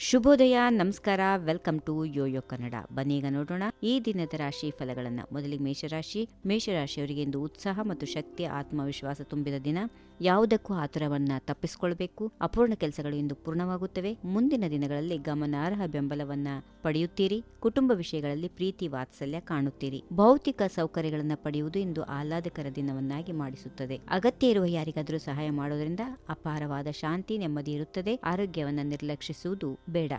ಶುಭೋದಯ, ನಮಸ್ಕಾರ, welcome to Yoyo Kannada. ಬನ್ನೀಗ ನೋಡೋಣ ಈ ದಿನದ ರಾಶಿ ಫಲಗಳನ್ನ. ಮೊದಲಿಗೆ ಮೇಷರಾಶಿಯವರಿಗೆ ಇಂದು ಉತ್ಸಾಹ ಮತ್ತು ಶಕ್ತಿ, ಆತ್ಮವಿಶ್ವಾಸ ತುಂಬಿದ ದಿನ. ಯಾವುದಕ್ಕೂ ಆತುರವನ್ನ ತಪ್ಪಿಸಿಕೊಳ್ಬೇಕು. ಅಪೂರ್ಣ ಕೆಲಸಗಳು ಇಂದು ಪೂರ್ಣವಾಗುತ್ತವೆ. ಮುಂದಿನ ದಿನಗಳಲ್ಲಿ ಗಮನಾರ್ಹ ಬೆಂಬಲವನ್ನ ಪಡೆಯುತ್ತೀರಿ. ಕುಟುಂಬ ವಿಷಯಗಳಲ್ಲಿ ಪ್ರೀತಿ ವಾತ್ಸಲ್ಯ ಕಾಣುತ್ತೀರಿ. ಭೌತಿಕ ಸೌಕರ್ಯಗಳನ್ನು ಪಡೆಯುವುದು ಇಂದು ಆಹ್ಲಾದಕರ ದಿನವನ್ನಾಗಿ ಮಾಡಿಸುತ್ತದೆ. ಅಗತ್ಯ ಇರುವ ಯಾರಿಗಾದರೂ ಸಹಾಯ ಮಾಡೋದ್ರಿಂದ ಅಪಾರವಾದ ಶಾಂತಿ, ನೆಮ್ಮದಿ ಇರುತ್ತದೆ. ಆರೋಗ್ಯವನ್ನ ನಿರ್ಲಕ್ಷಿಸುವುದು ಬೇಡ.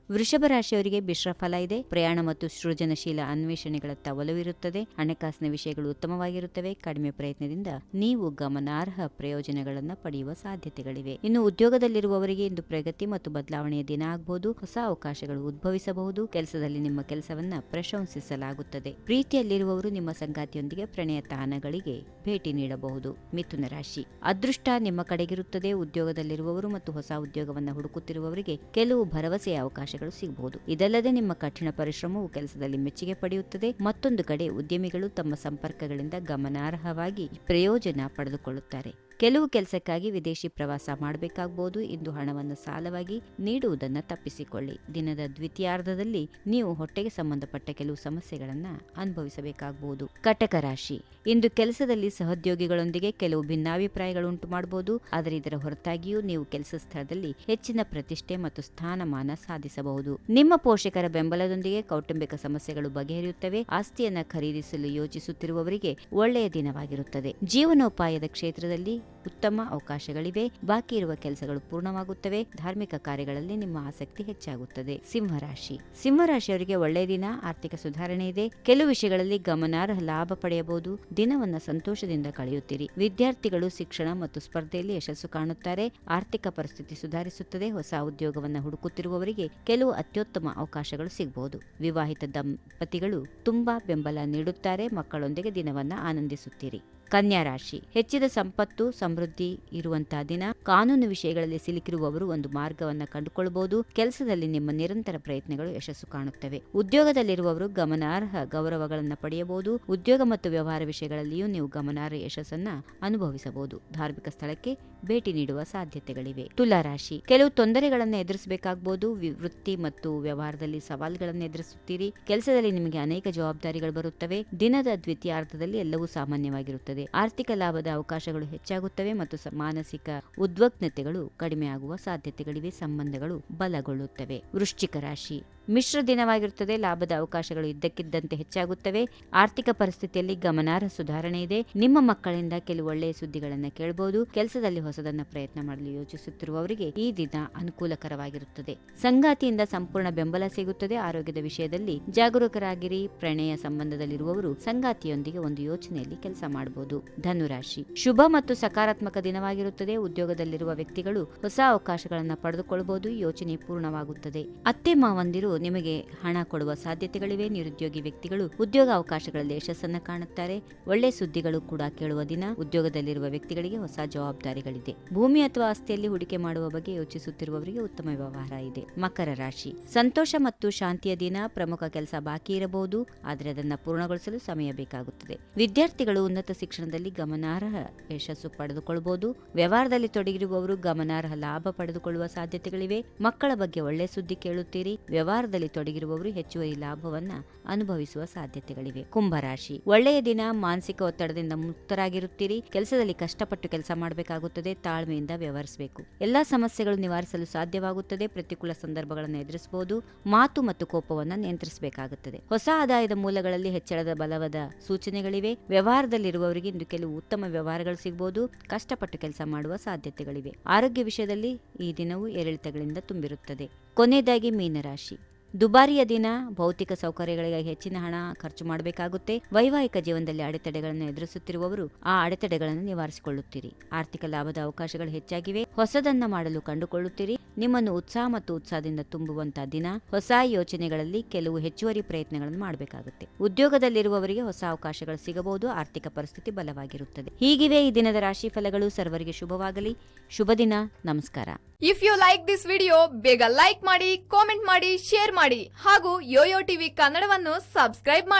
ವೃಷಭ ರಾಶಿಯವರಿಗೆ ಮಿಶ್ರ ಫಲ ಇದೆ. ಪ್ರಯಾಣ ಮತ್ತು ಸೃಜನಶೀಲ ಅನ್ವೇಷಣೆಗಳತ್ತ ಒಲವಿರುತ್ತದೆ. ಹಣಕಾಸಿನ ವಿಷಯಗಳು ಉತ್ತಮವಾಗಿರುತ್ತವೆ. ಕಡಿಮೆ ಪ್ರಯತ್ನದಿಂದ ನೀವು ಗಮನಾರ್ಹ ಪ್ರಯೋಜನಗಳನ್ನು ಪಡೆಯುವ ಸಾಧ್ಯತೆಗಳಿವೆ. ಇನ್ನು ಉದ್ಯೋಗದಲ್ಲಿರುವವರಿಗೆ ಇಂದು ಪ್ರಗತಿ ಮತ್ತು ಬದಲಾವಣೆಯ ದಿನ ಆಗಬಹುದು. ಹೊಸ ಅವಕಾಶಗಳು ಉದ್ಭವಿಸಬಹುದು. ಕೆಲಸದಲ್ಲಿ ನಿಮ್ಮ ಕೆಲಸವನ್ನ ಪ್ರಶಂಸಿಸಲಾಗುತ್ತದೆ. ಪ್ರೀತಿಯಲ್ಲಿರುವವರು ನಿಮ್ಮ ಸಂಗಾತಿಯೊಂದಿಗೆ ಪ್ರಣಯ ತಾಣಗಳಿಗೆ ಭೇಟಿ ನೀಡಬಹುದು. ಮಿಥುನ ರಾಶಿ, ಅದೃಷ್ಟ ನಿಮ್ಮ ಕಡೆಗಿರುತ್ತದೆ. ಉದ್ಯೋಗದಲ್ಲಿರುವವರು ಮತ್ತು ಹೊಸ ಉದ್ಯೋಗವನ್ನು ಹುಡುಕುತ್ತಿರುವವರಿಗೆ ಕೆಲವು ಭರವಸೆಯ ಅವಕಾಶಗಳು ಸಿಗಬಹುದು. ಇದಲ್ಲದೆ ನಿಮ್ಮ ಕಠಿಣ ಪರಿಶ್ರಮವು ಕೆಲಸದಲ್ಲಿ ಮೆಚ್ಚುಗೆ ಪಡೆಯುತ್ತದೆ. ಮತ್ತೊಂದು ಕಡೆ ಉದ್ಯಮಿಗಳು ತಮ್ಮ ಸಂಪರ್ಕಗಳಿಂದ ಗಮನಾರ್ಹವಾಗಿ ಪ್ರಯೋಜನ ಪಡೆದುಕೊಳ್ಳುತ್ತಾರೆ. ಕೆಲವು ಕೆಲಸಕ್ಕಾಗಿ ವಿದೇಶಿ ಪ್ರವಾಸ ಮಾಡಬೇಕಾಗಬಹುದು. ಇಂದು ಹಣವನ್ನು ಸಾಲವಾಗಿ ನೀಡುವುದನ್ನು ತಪ್ಪಿಸಿಕೊಳ್ಳಿ. ದಿನದ ದ್ವಿತೀಯಾರ್ಧದಲ್ಲಿ ನೀವು ಹೊಟ್ಟೆಗೆ ಸಂಬಂಧಪಟ್ಟ ಕೆಲವು ಸಮಸ್ಯೆಗಳನ್ನು ಅನುಭವಿಸಬೇಕಾಗಬಹುದು. ಕಟಕ ರಾಶಿ, ಇಂದು ಕೆಲಸದಲ್ಲಿ ಸಹೋದ್ಯೋಗಿಗಳೊಂದಿಗೆ ಕೆಲವು ಭಿನ್ನಾಭಿಪ್ರಾಯಗಳು ಉಂಟು ಮಾಡಬಹುದು. ಆದರೆ ಇದರ ಹೊರತಾಗಿಯೂ ನೀವು ಕೆಲಸ ಸ್ಥಳದಲ್ಲಿ ಹೆಚ್ಚಿನ ಪ್ರತಿಷ್ಠೆ ಮತ್ತು ಸ್ಥಾನಮಾನ ಸಾಧಿಸಬಹುದು. ನಿಮ್ಮ ಪೋಷಕರ ಬೆಂಬಲದೊಂದಿಗೆ ಕೌಟುಂಬಿಕ ಸಮಸ್ಯೆಗಳು ಬಗೆಹರಿಯುತ್ತವೆ. ಆಸ್ತಿಯನ್ನ ಖರೀದಿಸಲು ಯೋಚಿಸುತ್ತಿರುವವರಿಗೆ ಒಳ್ಳೆಯ ದಿನವಾಗಿರುತ್ತದೆ. ಜೀವನೋಪಾಯದ ಕ್ಷೇತ್ರದಲ್ಲಿ ಉತ್ತಮ ಅವಕಾಶಗಳಿವೆ. ಬಾಕಿ ಇರುವ ಕೆಲಸಗಳು ಪೂರ್ಣವಾಗುತ್ತವೆ. ಧಾರ್ಮಿಕ ಕಾರ್ಯಗಳಲ್ಲಿ ನಿಮ್ಮ ಆಸಕ್ತಿ ಹೆಚ್ಚಾಗುತ್ತದೆ. ಸಿಂಹರಾಶಿಯವರಿಗೆ ಒಳ್ಳೆಯ ದಿನ. ಆರ್ಥಿಕ ಸುಧಾರಣೆ ಇದೆ. ಕೆಲವು ವಿಷಯಗಳಲ್ಲಿ ಗಮನಾರ್ಹ ಲಾಭ ಪಡೆಯಬಹುದು. ದಿನವನ್ನ ಸಂತೋಷದಿಂದ ಕಳೆಯುತ್ತೀರಿ. ವಿದ್ಯಾರ್ಥಿಗಳು ಶಿಕ್ಷಣ ಮತ್ತು ಸ್ಪರ್ಧೆಯಲ್ಲಿ ಯಶಸ್ಸು ಕಾಣುತ್ತಾರೆ. ಆರ್ಥಿಕ ಪರಿಸ್ಥಿತಿ ಸುಧಾರಿಸುತ್ತದೆ. ಹೊಸ ಉದ್ಯೋಗವನ್ನು ಹುಡುಕುತ್ತಿರುವವರಿಗೆ ಕೆಲವು ಅತ್ಯುತ್ತಮ ಅವಕಾಶಗಳು ಸಿಗಬಹುದು. ವಿವಾಹಿತ ದಂಪತಿಗಳು ತುಂಬಾ ಬೆಂಬಲ ನೀಡುತ್ತಾರೆ. ಮಕ್ಕಳೊಂದಿಗೆ ದಿನವನ್ನ ಆನಂದಿಸುತ್ತೀರಿ. ಕನ್ಯಾ ರಾಶಿ, ಹೆಚ್ಚಿದ ಸಂಪತ್ತು, ಸಮೃದ್ಧಿ ಇರುವಂತಹ ದಿನ. ಕಾನೂನು ವಿಷಯಗಳಲ್ಲಿ ಸಿಲುಕಿರುವವರು ಒಂದು ಮಾರ್ಗವನ್ನು ಕಂಡುಕೊಳ್ಳಬಹುದು. ಕೆಲಸದಲ್ಲಿ ನಿಮ್ಮ ನಿರಂತರ ಪ್ರಯತ್ನಗಳು ಯಶಸ್ಸು ಕಾಣುತ್ತವೆ. ಉದ್ಯೋಗದಲ್ಲಿರುವವರು ಗಮನಾರ್ಹ ಗೌರವಗಳನ್ನು ಪಡೆಯಬಹುದು. ಉದ್ಯೋಗ ಮತ್ತು ವ್ಯವಹಾರ ವಿಷಯಗಳಲ್ಲಿಯೂ ನೀವು ಗಮನಾರ್ಹ ಯಶಸ್ಸನ್ನ ಅನುಭವಿಸಬಹುದು. ಧಾರ್ಮಿಕ ಸ್ಥಳಕ್ಕೆ ಭೇಟಿ ನೀಡುವ ಸಾಧ್ಯತೆಗಳಿವೆ. ತುಲಾ ರಾಶಿ, ಕೆಲವು ತೊಂದರೆಗಳನ್ನು ಎದುರಿಸಬೇಕಾಗಬಹುದು. ವೃತ್ತಿ ಮತ್ತು ವ್ಯವಹಾರದಲ್ಲಿ ಸವಾಲುಗಳನ್ನು ಎದುರಿಸುತ್ತೀರಿ. ಕೆಲಸದಲ್ಲಿ ನಿಮಗೆ ಅನೇಕ ಜವಾಬ್ದಾರಿಗಳು ಬರುತ್ತವೆ. ದಿನದ ದ್ವಿತೀಯಾರ್ಧದಲ್ಲಿ ಎಲ್ಲವೂ ಸಾಮಾನ್ಯವಾಗಿರುತ್ತದೆ. ಆರ್ಥಿಕ ಲಾಭದ ಅವಕಾಶಗಳು ಹೆಚ್ಚಾಗುತ್ತವೆ ಮತ್ತು ಮಾನಸಿಕ ಉದ್ವಿಗ್ನತೆಗಳು ಕಡಿಮೆಯಾಗುವ ಸಾಧ್ಯತೆಗಳಿವೆ. ಸಂಬಂಧಗಳು ಬಲಗೊಳ್ಳುತ್ತವೆ. ವೃಶ್ಚಿಕ ರಾಶಿ, ಮಿಶ್ರ ದಿನವಾಗಿರುತ್ತದೆ. ಲಾಭದ ಅವಕಾಶಗಳು ಇದ್ದಕ್ಕಿದ್ದಂತೆ ಹೆಚ್ಚಾಗುತ್ತವೆ. ಆರ್ಥಿಕ ಪರಿಸ್ಥಿತಿಯಲ್ಲಿ ಗಮನಾರ್ಹ ಸುಧಾರಣೆ ಇದೆ. ನಿಮ್ಮ ಮಕ್ಕಳಿಂದ ಕೆಲವು ಒಳ್ಳೆಯ ಸುದ್ದಿಗಳನ್ನು ಕೇಳಬಹುದು. ಕೆಲಸದಲ್ಲಿ ಹೊಸದನ್ನ ಪ್ರಯತ್ನ ಮಾಡಲು ಯೋಚಿಸುತ್ತಿರುವವರಿಗೆ ಈ ದಿನ ಅನುಕೂಲಕರವಾಗಿರುತ್ತದೆ. ಸಂಗಾತಿಯಿಂದ ಸಂಪೂರ್ಣ ಬೆಂಬಲ ಸಿಗುತ್ತದೆ. ಆರೋಗ್ಯದ ವಿಷಯದಲ್ಲಿ ಜಾಗರೂಕರಾಗಿರಿ. ಪ್ರಣಯ ಸಂಬಂಧದಲ್ಲಿರುವವರು ಸಂಗಾತಿಯೊಂದಿಗೆ ಒಂದು ಯೋಚನೆಯಲ್ಲಿ ಕೆಲಸ ಮಾಡಬಹುದು. ಧನುರಾಶಿ, ಶುಭ ಮತ್ತು ಸಕಾರಾತ್ಮಕ ದಿನವಾಗಿರುತ್ತದೆ. ಉದ್ಯೋಗದಲ್ಲಿರುವ ವ್ಯಕ್ತಿಗಳು ಹೊಸ ಅವಕಾಶಗಳನ್ನು ಪಡೆದುಕೊಳ್ಳಬಹುದು. ಯೋಚನೆ ಪೂರ್ಣವಾಗುತ್ತದೆ. ಅತ್ತೆ ಮಾವಂದಿರು ನಿಮಗೆ ಹಣ ಕೊಡುವ ಸಾಧ್ಯತೆಗಳಿವೆ. ನಿರುದ್ಯೋಗಿ ವ್ಯಕ್ತಿಗಳು ಉದ್ಯೋಗ ಅವಕಾಶಗಳಲ್ಲಿ ಯಶಸ್ಸನ್ನು ಕಾಣುತ್ತಾರೆ. ಒಳ್ಳೆ ಸುದ್ದಿಗಳು ಕೂಡ ಕೇಳುವ ದಿನ. ಉದ್ಯೋಗದಲ್ಲಿರುವ ವ್ಯಕ್ತಿಗಳಿಗೆ ಹೊಸ ಜವಾಬ್ದಾರಿಗಳಿದೆ. ಭೂಮಿ ಅಥವಾ ಆಸ್ತಿಯಲ್ಲಿ ಹೂಡಿಕೆ ಮಾಡುವ ಬಗ್ಗೆ ಯೋಚಿಸುತ್ತಿರುವವರಿಗೆ ಉತ್ತಮ ವ್ಯವಹಾರ ಇದೆ. ಮಕರ ರಾಶಿ, ಸಂತೋಷ ಮತ್ತು ಶಾಂತಿಯ ದಿನ. ಪ್ರಮುಖ ಕೆಲಸ ಬಾಕಿ ಇರಬಹುದು, ಆದರೆ ಅದನ್ನು ಪೂರ್ಣಗೊಳಿಸಲು ಸಮಯ ಬೇಕಾಗುತ್ತದೆ. ವಿದ್ಯಾರ್ಥಿಗಳು ಉನ್ನತ ಶಿಕ್ಷಣದಲ್ಲಿ ಗಮನಾರ್ಹ ಯಶಸ್ಸು ಪಡೆದುಕೊಳ್ಳಬಹುದು. ವ್ಯವಹಾರದಲ್ಲಿ ತೊಡಗಿರುವವರು ಗಮನಾರ್ಹ ಲಾಭ ಪಡೆದುಕೊಳ್ಳುವ ಸಾಧ್ಯತೆಗಳಿವೆ. ಮಕ್ಕಳ ಬಗ್ಗೆ ಒಳ್ಳೆ ಸುದ್ದಿ ಕೇಳುತ್ತೀರಿ. ವ್ಯವಹಾರದಲ್ಲಿ ತೊಡಗಿರುವವರು ಹೆಚ್ಚುವರಿ ಲಾಭವನ್ನ ಅನುಭವಿಸುವ ಸಾಧ್ಯತೆಗಳಿವೆ. ಕುಂಭರಾಶಿ, ಒಳ್ಳೆಯ ದಿನ. ಮಾನಸಿಕ ಒತ್ತಡದಿಂದ ಮುಕ್ತರಾಗಿರುತ್ತೀರಿ. ಕೆಲಸದಲ್ಲಿ ಕಷ್ಟಪಟ್ಟು ಕೆಲಸ ಮಾಡಬೇಕಾಗುತ್ತದೆ. ತಾಳ್ಮೆಯಿಂದ ವ್ಯವಹರಿಸಬೇಕು. ಎಲ್ಲಾ ಸಮಸ್ಯೆಗಳು ನಿವಾರಿಸಲು ಸಾಧ್ಯವಾಗುತ್ತದೆ. ಪ್ರತಿಕೂಲ ಸಿಂಧರ್ಭಗಳನ್ನು ಎದುರಿಸಬಹುದು. ಮಾತು ಮತ್ತು ಕೋಪವನ್ನು ನಿಯಂತ್ರಿಸಬೇಕಾಗುತ್ತದೆ. ಹೊಸ ಆದಾಯದ ಮೂಲಗಳಲ್ಲಿ ಹೆಚ್ಚಳದ ಬಲವಾದ ಸೂಚನೆಗಳಿವೆ. ವ್ಯವಹಾರದಲ್ಲಿರುವವರಿಗೆ ಇಂದು ಕೆಲವು ಉತ್ತಮ ವ್ಯವಹಾರಗಳು ಸಿಗಬಹುದು. ಕಷ್ಟಪಟ್ಟು ಕೆಲಸ ಮಾಡುವ ಸಾಧ್ಯತೆಗಳಿವೆ. ಆರೋಗ್ಯ ವಿಷಯದಲ್ಲಿ ಈ ದಿನವು ಏರಿಳಿತಗಳಿಂದ ತುಂಬಿರುತ್ತದೆ. ಕೊನೆಯದಾಗಿ ಮೀನರಾಶಿ, ದುಬಾರಿಯ ದಿನ. ಭೌತಿಕ ಸೌಕರ್ಯಗಳಿಗಾಗಿ ಹೆಚ್ಚಿನ ಹಣ ಖರ್ಚು ಮಾಡಬೇಕಾಗುತ್ತೆ. ವೈವಾಹಿಕ ಜೀವನದಲ್ಲಿ ಅಡೆತಡೆಗಳನ್ನು ಎದುರಿಸುತ್ತಿರುವವರು ಆ ಅಡೆತಡೆಗಳನ್ನು ನಿವಾರಿಸಿಕೊಳ್ಳುತ್ತೀರಿ. ಆರ್ಥಿಕ ಲಾಭದ ಅವಕಾಶಗಳು ಹೆಚ್ಚಾಗಿವೆ. ಹೊಸದನ್ನ ಮಾಡಲು ಕಂಡುಕೊಳ್ಳುತ್ತೀರಿ. ನಿಮ್ಮನ್ನು ಉತ್ಸಾಹ ಮತ್ತು ಉತ್ಸಾಹದಿಂದ ತುಂಬುವಂತಹ ದಿನ. ಹೊಸ ಯೋಚನೆಗಳಲ್ಲಿ ಕೆಲವು ಹೆಚ್ಚುವರಿ ಪ್ರಯತ್ನಗಳನ್ನು ಮಾಡಬೇಕಾಗುತ್ತೆ. ಉದ್ಯೋಗದಲ್ಲಿರುವವರಿಗೆ ಹೊಸ ಅವಕಾಶಗಳು ಸಿಗಬಹುದು. ಆರ್ಥಿಕ ಪರಿಸ್ಥಿತಿ ಬಲವಾಗಿರುತ್ತದೆ. ಹೀಗಿವೆ ಈ ದಿನದ ರಾಶಿ ಫಲಗಳು. ಸರ್ವರಿಗೆ ಶುಭವಾಗಲಿ. ಶುಭ ದಿನ. ನಮಸ್ಕಾರ. If you like this video, ಬೇಗ ಲೈಕ್ ಮಾಡಿ, ಕಾಮೆಂಟ್ ಮಾಡಿ, ಶೇರ್ ಮಾಡಿ ಹಾಗೂ ಯೋಯೋ ಟಿವಿ ಕನ್ನಡವನ್ನು ಸಬ್ಸ್ಕ್ರೈಬ್ ಮಾಡಿ.